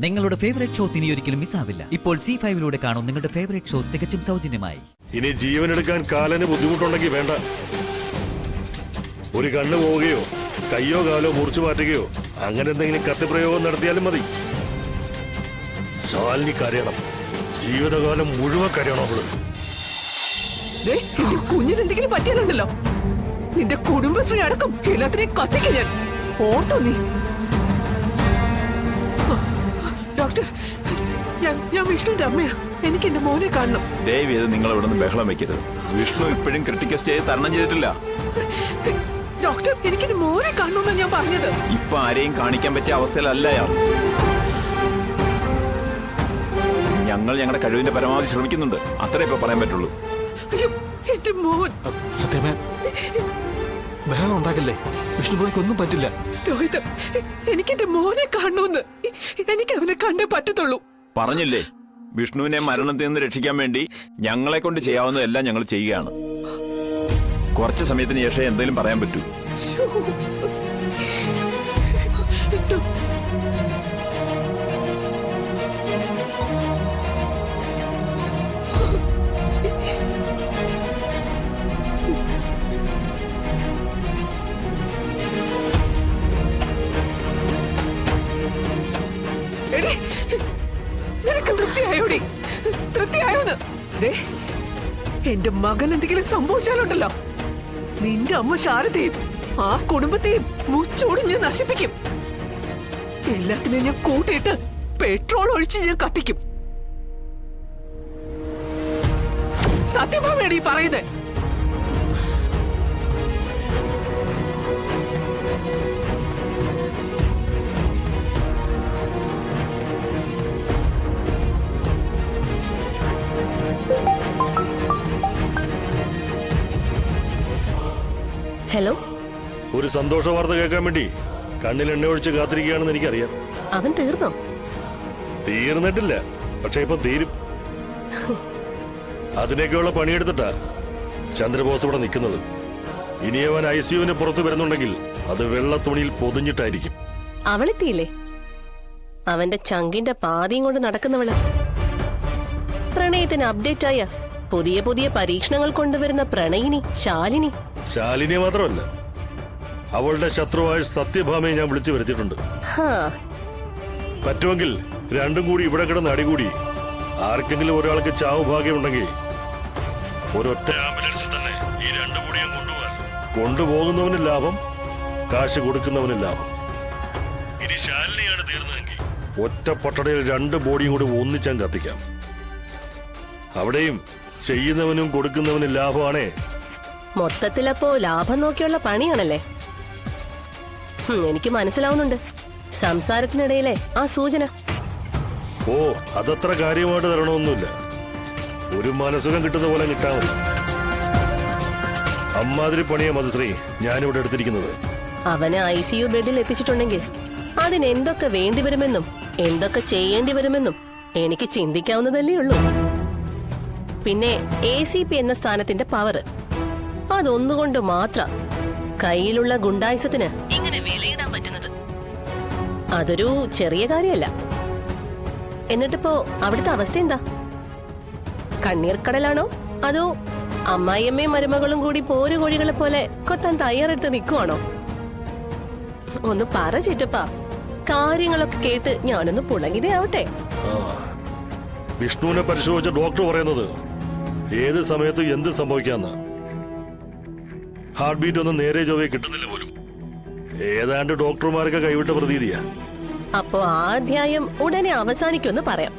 നിങ്ങളുടെ favourite shows ഇനി ഒരിക്കലും മിസ്സാവില്ല. ഇപ്പോൾ C5 കാണും നിങ്ങളുടെ ഫേവറേറ്റ് ഷോസ് തികച്ചും സൗജന്യമായി. ഇനി ജീവനെടുക്കാൻ കാലന് ബുദ്ധിമുട്ടുണ്ടെങ്കിൽ വേണ്ട. ഒരു കണ്ണ് പോവുകയോ കയ്യോ കാലോ മുറിച്ചു മാറ്റുകയോ അങ്ങനെ എന്തെങ്കിലും കത്തിപ്രയോഗം നടത്തിയാലും മതി. ശാലിനി കരയണം, ജീവിതകാലം മുഴുവൻ കരയണം അവള്. കുഞ്ഞിനെന്തെങ്കിലും പറ്റിയാലുണ്ടല്ലോ, നിന്റെ കുടുംബശ്രീ അടക്കം എല്ലാത്തിനെയും കത്തിക്കും ഞാൻ. ഓർത്തോ നീ? ഡോക്ടർ, ഞാൻ വിഷ്ണുവിന്റെ അമ്മയാ. എനിക്ക് എന്റെ മോനെ കാണണം. ദയവ് ചെയ്ത് നിങ്ങൾ ഇവിടെ നിന്ന് ബഹളം വെക്കരുത്. വിഷ്ണു ഇപ്പോഴും ക്രിട്ടിക്കൽ സ്റ്റേജ് തരണം ചെയ്തിട്ടില്ല. ഡോക്ടർ, എനിക്ക് എന്റെ മോനെ കാണണമെന്നാ ഞാൻ പറഞ്ഞത്. ഇപ്പൊ ആരെയും കാണിക്കാൻ പറ്റിയ അവസ്ഥയിലല്ല അയാൾ. ഞങ്ങൾ ഞങ്ങളുടെ കഴിവിന്റെ പരമാവധി ശ്രമിക്കുന്നുണ്ട്, അത്രേ ഇപ്പൊ പറയാൻ പറ്റുള്ളൂ. അയ്യോ, എന്റെ മോൻ. സത്യമേ, ബഹളം ഉണ്ടാക്കല്ലേ. വിഷ്ണുബോയ്ക്ക് ഒന്നും പറ്റില്ല. രോഹിത്, എനിക്ക് എന്റെ മോനെ കാണണമെന്ന്. എനിക്ക് അവനെ കണ്ടേ പറ്റത്തുള്ളൂ. പറഞ്ഞില്ലേ, വിഷ്ണുവിനെ മരണത്തിൽ നിന്ന് രക്ഷിക്കാൻ വേണ്ടി ഞങ്ങളെ കൊണ്ട് ചെയ്യാവുന്നതെല്ലാം ഞങ്ങൾ ചെയ്യുകയാണ്. കുറച്ച് സമയത്തിന് ശേഷം എന്തെങ്കിലും പറയാൻ പറ്റൂ. നിനക്ക് തൃപ്തിയായോടി? തൃപ്തിയായോന്ന്? എന്റെ മകൻ എന്തെങ്കിലും സംഭവിച്ചാലുണ്ടല്ലോ, നിന്റെ അമ്മ ശാരദയും ആ കുടുംബത്തെയും മുച്ചോട് ഞാൻ നശിപ്പിക്കും. എല്ലാത്തിനെയും ഞാൻ കൂട്ടിയിട്ട് പെട്രോൾ ഒഴിച്ച് ഞാൻ കത്തിക്കും. സത്യമാവേടി പറയുന്നത്? ഹലോ, ഒരു സന്തോഷ വാർത്ത കേൾക്കാൻ വേണ്ടി കണ്ണിൽ എണ്ണ ഒഴിച്ച് കാത്തിരിക്കുകയാണെന്ന് എനിക്കറിയാം. അവൻ തീർന്നോ? തീർന്നിട്ടില്ല, പക്ഷെ ഇപ്പൊ തീരും. അതിനൊക്കെയുള്ള പണിയെടുത്തിട്ടാ ചന്ദ്രബോസ് ഇവിടെ നിൽക്കുന്നത്. ഇനി അവൻ ICUവിന് പുറത്തു വരുന്നുണ്ടെങ്കിൽ അത് വെള്ള തുണിയിൽ പൊതിഞ്ഞിട്ടായിരിക്കും. അവളെത്തിയില്ലേ? അവന്റെ ചങ്കിന്റെ പാതിയും കൊണ്ട് നടക്കുന്നവള്. പ്രണയത്തിന് അപ്ഡേറ്റ് ആയ പുതിയ പുതിയ പരീക്ഷണങ്ങൾ കൊണ്ടുവരുന്ന പ്രണയിനി ശാലിനി. ശാലിനി മാത്രമല്ല, അവളുടെ ശത്രുവായ സത്യഭാമയെ ഞാൻ വിളിച്ചു വരുത്തിയിട്ടുണ്ട്. പറ്റുമെങ്കിൽ രണ്ടും കൂടി ഇവിടെ കിടന്ന് അടികൂടി ആർക്കെങ്കിലും ഒരാൾക്ക് ചാവ് ഭാഗ്യമുണ്ടെങ്കിൽ ഒരൊറ്റ ആംബുലൻസിൽ തന്നെ ഈ രണ്ടു കൂടിയും കൊണ്ടുപോകാൻ. കൊണ്ടുപോകുന്നവന് ലാഭം, കാശ് കൊടുക്കുന്നവന് ലാഭം. ഇനി ശാലിനിയാണ് തീർന്നതെങ്കിൽ ഒറ്റ പട്ടടയിൽ രണ്ട് ബോഡിയും കൂടി ഒന്നിച്ചാൻ കത്തിക്കാം. അവിടെയും ചെയ്യുന്നവനും കൊടുക്കുന്നവനും ലാഭമാണേ. മൊത്തത്തിലപ്പോ ലാഭം നോക്കിയുള്ള പണിയാണല്ലേ? എനിക്ക് മനസ്സിലാവുന്നുണ്ട് സംസാരത്തിനിടയിലെ ആ സൂചന. ഓ, അതത്ര കാര്യമായിട്ട് തരണമെന്നില്ല. ഒരു മനസുഖം കിട്ടുന്ന പോലെ കിട്ടാ മതി. അമ്മാതിരി പണിയാ മധുശ്രീ ഞാനിവിടെ എടുത്തിരിക്കുന്നത്. അവനെ ICU ബെഡിൽ എത്തിച്ചിട്ടുണ്ടെങ്കിൽ അതിന് എന്തൊക്കെ വേണ്ടി വരുമെന്നും എന്തൊക്കെ ചെയ്യേണ്ടി വരുമെന്നും എനിക്ക് ചിന്തിക്കാവുന്നതല്ലേ ഉള്ളൂ. പിന്നെ ACP എന്ന സ്ഥാനത്തിന്റെ പവർ, അതൊന്നുകൊണ്ട് മാത്രം കയ്യിലുള്ള ഗുണ്ടായുസത്തിന് ഇങ്ങനെ വിലയിടാൻ പറ്റുന്നത്. അതൊരു ചെറിയ കാര്യമല്ല. എന്നിട്ടിപ്പോ അവിടുത്തെ അവസ്ഥ എന്താ? കണ്ണീർക്കടലാണോ അതോ അമ്മായിയമ്മയും മരുമകളും കൂടി പോരുകോഴികളെ പോലെ കൊത്താൻ തയ്യാറെടുത്ത് നിൽക്കുവാണോ? ഒന്ന് പറ ചിറ്റപ്പാ, കാര്യങ്ങളൊക്കെ കേട്ട് ഞാനൊന്ന് പുളകിതയാവട്ടെ. വിഷ്ണുവിനെ പരിശോധിച്ച ഡോക്ടർ പറയുന്നത് ഏത് സമയത്ത് എന്ത് സംഭവിക്കാന്ന്. ഹാർട്ട് ബീറ്റ് ഒന്നും നേരെ ചൊവ്വേ കിട്ടുന്നില്ല പോലും. ഏതാണ്ട് ഡോക്ടർമാരൊക്കെ കൈവിട്ട പ്രതീതിയാ. അപ്പോ ആ അധ്യായം ഉടനെ അവസാനിക്കുമെന്ന് പറയാം.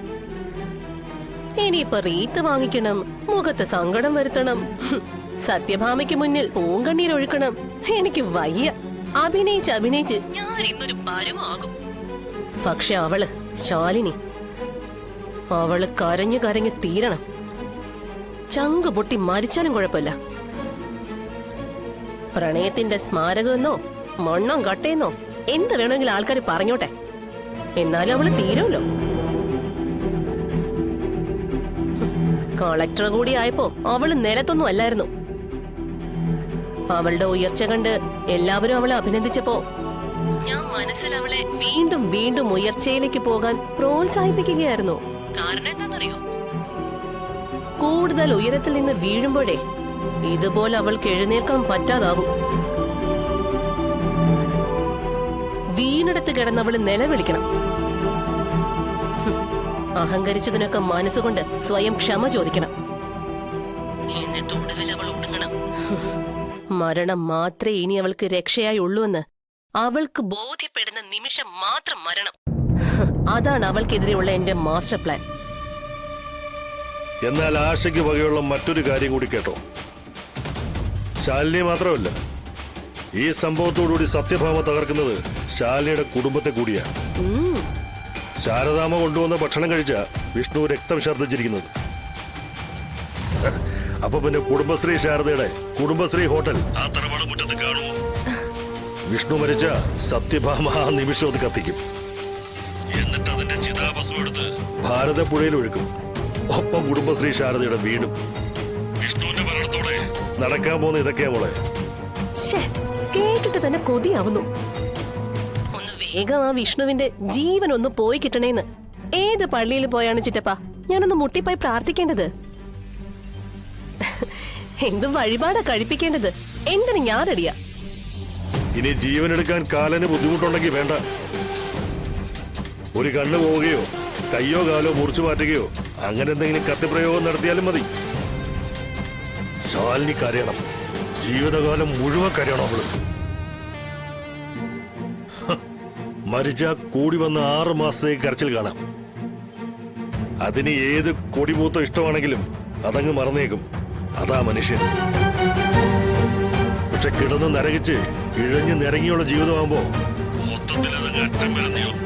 ഇനിയിപ്പൊ റീത്ത് വാങ്ങിക്കണം, മുഖത്ത് സങ്കടം വരുത്തണം, സത്യഭാമയ്ക്ക് മുന്നിൽ പൂങ്കണ്ണീരൊഴുക്കണം. എനിക്ക് വയ്യ. അഭിനയിച്ച് ഞാൻ ഇന്നൊരു പരുവാകും. പക്ഷെ അവള് ശാലിനി, അവള് കരഞ്ഞു കരഞ്ഞു തീരണം. ചങ്ക് പൊട്ടി മരിച്ചാലും കുഴപ്പമില്ല. പ്രണയത്തിന്റെ സ്മാരകമെന്നോ മണ്ണം കട്ടയെന്നോ എന്ത് വേണമെങ്കിലും ആൾക്കാർ പറഞ്ഞോട്ടെ, എന്നാലും അവള് തീരുമല്ലോ. കളക്ടർ കൂടി ആയപ്പോ അവള് നിലത്തൊന്നും അല്ലായിരുന്നു. അവളുടെ ഉയർച്ച കണ്ട് എല്ലാവരും അവളെ അഭിനന്ദിച്ചപ്പോ ഞാൻ മനസ്സിൽ അവളെ വീണ്ടും വീണ്ടും ഉയർച്ചയിലേക്ക് പോകാൻ പ്രോത്സാഹിപ്പിക്കുകയായിരുന്നു. കാരണം എന്താണെന്നറിയോ? കൂടുതൽ ഉയരത്തിൽ നിന്ന് വീഴുമ്പോഴേ ഇതുപോലെ അവൾക്ക് എഴുന്നേൽക്കാൻ പറ്റാതാവും. വീണിടത്ത് കിടന്നവള് നിലവിളിക്കണം. അഹങ്കരിച്ചതിനൊക്കെ മനസ്സുകൊണ്ട് സ്വയം ക്ഷമ ചോദിക്കണം. എന്നിട്ട് ഒടുവിൽ അവൾ ഒടുങ്ങണം. മരണം മാത്രമേ ഇനി അവൾക്ക് രക്ഷയായി ഉള്ളൂവെന്ന് അവൾക്ക് ബോധ്യപ്പെടുന്ന നിമിഷം മാത്രം മരണം. അതാണ് അവൾക്കെതിരെയുള്ള എന്റെ മാസ്റ്റർ പ്ലാൻ. എന്നാൽ ആശയ്ക്ക് വകയുള്ള മറ്റൊരു കാര്യം കൂടി കേട്ടോ. ശാലിനി മാത്രമല്ല, ഈ സംഭവത്തോടുകൂടി സത്യഭാമ തകർക്കുന്നത് ശാലിനിയുടെ കുടുംബത്തെ കൂടിയാണ്. ശാരദാമ കൊണ്ടുവന്ന ഭക്ഷണം കഴിച്ച വിഷ്ണു രക്തം ഛർദ്ദിച്ചിരിക്കുന്നത്. അപ്പൊ പിന്നെ കുടുംബശ്രീ ശാരദയുടെ കുടുംബശ്രീ ഹോട്ടൽ ആ തറവാട് മുറ്റത്ത് കാണുമോ? വിഷ്ണു മരിച്ച സത്യഭാമ ആ നിമിഷം അത് കത്തിക്കും. എന്നിട്ട് അതിന്റെ ചിതാഭസ്മം എടുത്ത് ഭാരതപ്പുഴയിൽ ഒഴുക്കും. ഒപ്പം കുടുംബശ്രീ ശാരദയുടെ വീടും. വിഷ്ണുവിന്റെ മരണത്തോടെ നടക്കാൻ പോകുന്ന ഇതൊക്കെയാ മോളെ. കേട്ടിട്ട് തന്നെ കൊതിയാവുന്നു. ഒന്ന് വേഗം ആ വിഷ്ണുവിന്റെ ജീവൻ ഒന്ന് പോയി കിട്ടണേന്ന് ഏത് പള്ളിയിൽ പോയാണ് ചിറ്റപ്പ ഞാനൊന്ന് മുട്ടിപ്പോയി പ്രാർത്ഥിക്കേണ്ടത്? എന്തും വഴിപാടാ കഴിപ്പിക്കേണ്ടത്? എന്തിന് ഞാൻ റെഡിയാ. ഇനി ജീവനെടുക്കാൻ കാലന് ബുദ്ധിമുട്ടുണ്ടെങ്കിൽ വേണ്ട. ഒരു കണ്ണ് പോവുകയോ കയ്യോ കാലോ മുറിച്ചു മാറ്റുകയോ അങ്ങനെ എന്തെങ്കിലും കത്തിപ്രയോഗം നടത്തിയാലും മതി. ശാലിനി കരയണം. ജീവിതകാലം മുഴുവൻ കരയണം അവള്. മരിച്ച കൂടി വന്ന 6 മാസത്തേക്ക് കരച്ചിൽ കാണാം. അതിന് ഏത് കൊടിമൂത്തോ ഇഷ്ടമാണെങ്കിലും അതങ്ങ് മറന്നേക്കും. അതാ മനുഷ്യൻ. പക്ഷെ കിടന്ന് നരകിച്ച് ഇഴഞ്ഞ് നിരങ്ങിയുള്ള ജീവിതമാകുമ്പോ മൊത്തത്തിൽ അതങ്ങ് അറ്റം വരെ നീളും.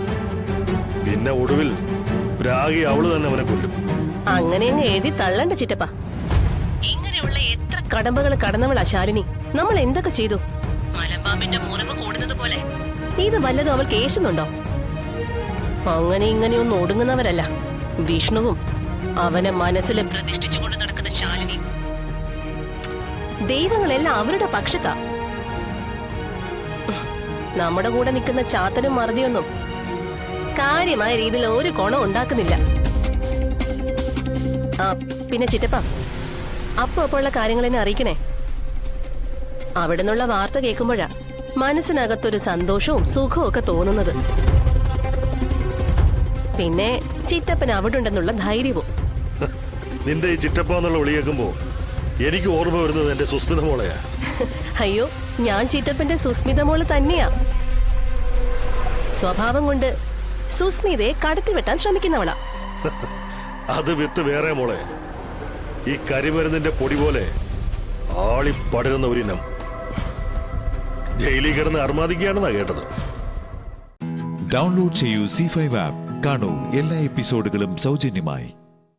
പിന്നെ ഒടുവിൽ രാഗി അവള് തന്നെ അവനെ കൊല്ലും. അങ്ങനെ അങ്ങ് എഴുതി തള്ളണ്ട ചിറ്റപ്പ. ഇങ്ങനെയുള്ള എത്ര കടമ്പകൾ കടന്നവളാ ശാലിനി. നമ്മൾ എന്തൊക്കെ ചെയ്തു? മലമ്പാമ്പിന്റെ മുറിവ് കൂടുന്നത് പോലെ ഇത് വല്ലതും അവൾക്ക് ഏശുന്നുണ്ടോ? അങ്ങനെ ഇങ്ങനെയൊന്നും ഒടുങ്ങുന്നവരല്ല വിഷ്ണുവും അവനെ മനസ്സിൽ പ്രതിഷ്ഠിച്ചുകൊണ്ട് നടക്കുന്ന ശാലിനി. ദൈവങ്ങളെല്ലാം അവരുടെ പക്ഷത്താ. നമ്മുടെ കൂടെ നിൽക്കുന്ന ചാത്തനും മറുതിയൊന്നും കാര്യമായ രീതിയിൽ ഒരു കോണം ഉണ്ടാക്കുന്നില്ല. ആ പിന്നെ ചിറ്റപ്പ, അപ്പൊ ഉള്ള കാര്യങ്ങൾ എന്നെ അറിയിക്കണേ. അവിടെ നിന്നുള്ള വാർത്ത കേൾക്കുമ്പോഴാ മനസ്സിനകത്തൊരു സന്തോഷവും സുഖവും ഒക്കെ തോന്നുന്നത്. പിന്നെ ചിറ്റപ്പൻ അവിടെ ഉണ്ടെന്നുള്ള ധൈര്യവും. നിന്റെ ഈ ചിറ്റപ്പ എന്നുള്ള വിളി കേൾക്കുമ്പോ എനിക്ക് ഓർമ്മ വരുന്നത് എന്റെ സുസ്മിത മോളെയാ. അയ്യോ, ഞാൻ ചിറ്റപ്പന്റെ സുസ്മിത മോള് തന്നെയാ. സ്വഭാവം കൊണ്ട് സുസ്മിതയെ കടത്തി വെട്ടാൻ ശ്രമിക്കുന്നവളാ. അത് വിത്ത് വേറെ മോളെ. ഈ കരിമരുന്നിന്റെ പൊടി പോലെ ആളിപ്പടരുന്ന ഒരിനം. ജയിലിൽ കിടന്ന് അർമാദിക്കുകയാണെന്നാ കേട്ടത്. ഡൗൺലോഡ് ചെയ്യൂ C5 ആപ്പ്. കാണൂ എല്ലാ എപ്പിസോഡുകളും സൗജന്യമായി.